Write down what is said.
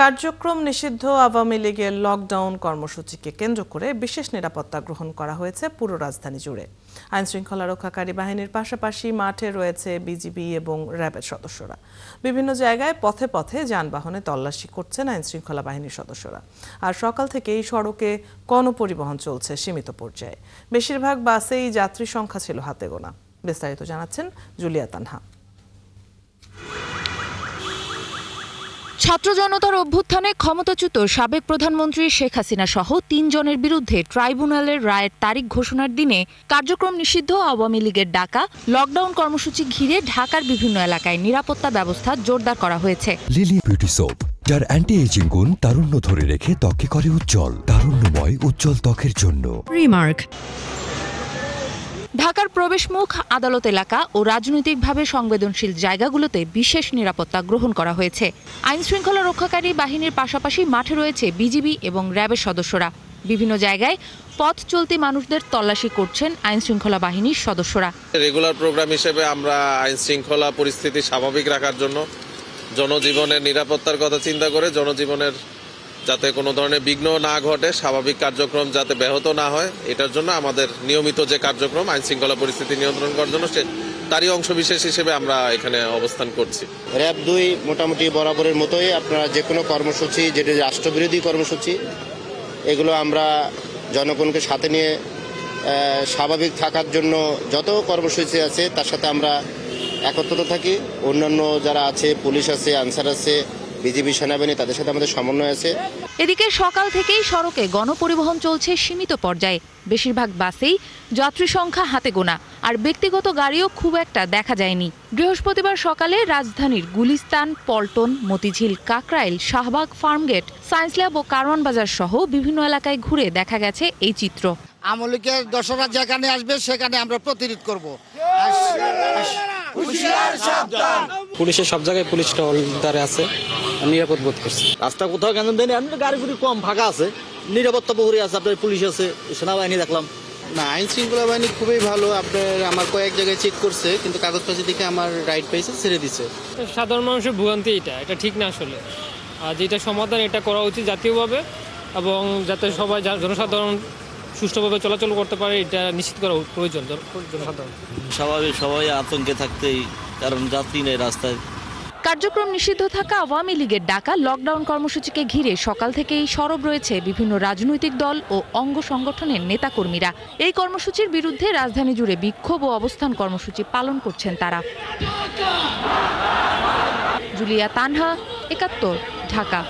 কার্যক্রম নিষিদ্ধ আওয়ামী লীগের লকডাউন কর্মসূচিকে কেন্দ্র করে বিশেষ নিরাপত্তা গ্রহণ করা হয়েছে পুরো রাজধানী জুড়ে। আইনশৃঙ্খলা রক্ষাকারী বাহিনীর পাশাপাশি মাঠে রয়েছে বিজিবি এবং র্যাবের সদস্যরা। বিভিন্ন জায়গায় পথে পথে যানবাহনে তল্লাশি করছেন আইনশৃঙ্খলা বাহিনীর সদস্যরা। আর সকাল থেকেই সড়কে গণপরিবহন চলছে সীমিত পর্যায়ে। বেশিরভাগ বাসেই যাত্রী সংখ্যা ছিল হাতে গোনা। বিস্তারিত জানাচ্ছেন জুলিয়া তানহা। ছাত্র জনতার অভ্যুত্থানে ক্ষমতাচ্যুত সাবেক প্রধানমন্ত্রী শেখ হাসিনা সহ ৩ জনের বিরুদ্ধে ট্রাইব্যুনালের রায়ের তারিখ ঘোষণার দিনে কার্যক্রম নিষিদ্ধ আওয়ামী লীগের ডাকা লকডাউন কর্মসূচি ঘিরে ঢাকার বিভিন্ন এলাকায় নিরাপত্তা ব্যবস্থা জোরদার করা হয়েছে। লিলি বিউটি সোপ, যার অ্যান্টি এজিং গুণ তারুণ্য ধরে রেখে ত্বকে করে উজ্জ্বল, তারুণ্যময় উজ্জ্বল ত্বকের জন্য। রিমার্ক। ঢাকার প্রবেশমুখ, আদালত এলাকা ও রাজনৈতিকভাবে সংবেদনশীল জায়গাগুলোতে বিশেষ নিরাপত্তা গ্রহণ করা হয়েছে। আইনশৃঙ্খলা রক্ষাকারী বাহিনীর পাশাপাশি মাঠে রয়েছে বিজিবি এবং র্যাবের সদস্যরা। বিভিন্ন জায়গায় পথ চলতি মানুষদের তল্লাশি করছেন আইনশৃঙ্খলা বাহিনীর সদস্যরা। রেগুলার প্রোগ্রাম হিসেবে আমরা আইনশৃঙ্খলা পরিস্থিতি স্বাভাবিক রাখার জন্য, জনজীবনের নিরাপত্তার কথা চিন্তা করে, জনজীবনের যাতে কোনো ধরনের বিঘ্ন না ঘটে, স্বাভাবিক কার্যক্রম যাতে ব্যাহত না হয়, এটার জন্য আমাদের নিয়মিত যে কার্যক্রম আইনশৃঙ্খলা পরিস্থিতি নিয়ন্ত্রণ করার জন্য তারই অংশবিশেষ হিসেবে আমরা এখানে অবস্থান করছি। র্যাব 2 মোটামুটি বরাবরের মতোই আপনারা যে কোনো কর্মসূচি, যেটা রাষ্ট্রবিরোধী কর্মসূচি, এগুলো আমরা জনগণকে সাথে নিয়ে স্বাভাবিক থাকার জন্য যত কর্মসূচি আছে তার সাথে আমরা একত্রিত থাকি। অন্যান্য যারা আছে, পুলিশ আছে, আনসার আছে, বিজিবি, সেনাবাহিনী, তাদের সাথে আমাদের সমন্বয় আছে। এদিকে সকাল থেকেই সড়কে গণপরিবহন চলছে সীমিত পর্যায়ে। বেশিরভাগ বাসেই যাত্রী সংখ্যা হাতে গোনা, আর ব্যক্তিগত গাড়িও খুব একটা দেখা যায়নি। বৃহস্পতিবার সকালে রাজধানীর গুলিস্তান, পল্টন, মতিঝিল, কাকরাইল, শাহবাগ, ফার্মগেট, সায়েন্স ল্যাব ও কারওয়ান বাজার সহ বিভিন্ন এলাকায় ঘুরে দেখা গেছে এই চিত্র। আমলিকের দর্শকরা যেখানে আসবে সেখানে আমরা প্রতিরোধ করব। পুলিশের সব জায়গায় পুলিশ টহলদারে আছে, নিরাপদ বোধ করছে। রাস্তা কোথাও কেন দেয়নি, গাড়ি গুড়ি কম ফাঁকা আছে, নিরাপত্তা প্রহরী আছে, আপনার পুলিশ আছে, সেনাবাহিনী দেখলাম। না, আইন শৃঙ্খলা বাহিনী খুবই ভালো। আপনার আমার কয়েক জায়গায় চেক করছে, কিন্তু কাগজপত্র দেখে আমার রাইট পাইছে, ছেড়ে দিছে। সাধারণ মানুষের ভোগান্তি এটা ঠিক না আসলে। আর যেটা সমাধান, এটা করা উচিত জাতীয়ভাবে, এবং যাতে সবাই জনসাধারণ সুষ্ঠুভাবে চলাচল করতে পারে, এটা নিশ্চিত করা প্রয়োজন জনসাধারণ। স্বাভাবিক সবাই আতঙ্কে থাকতেই, কারণ যাত্রী নেই রাস্তায়। কার্যক্রম নিষিদ্ধ থাকা আওয়ামী লীগের ডাকা লকডাউন কর্মসূচিকে ঘিরে সকাল থেকেই সরব রয়েছে বিভিন্ন রাজনৈতিক দল ও অঙ্গ সংগঠনের নেতাকর্মীরা। এই কর্মসূচির বিরুদ্ধে রাজধানী জুড়ে বিক্ষোভ ও অবস্থান কর্মসূচি পালন করছেন তারা। জুলিয়া তানহা, ৭১, ঢাকা।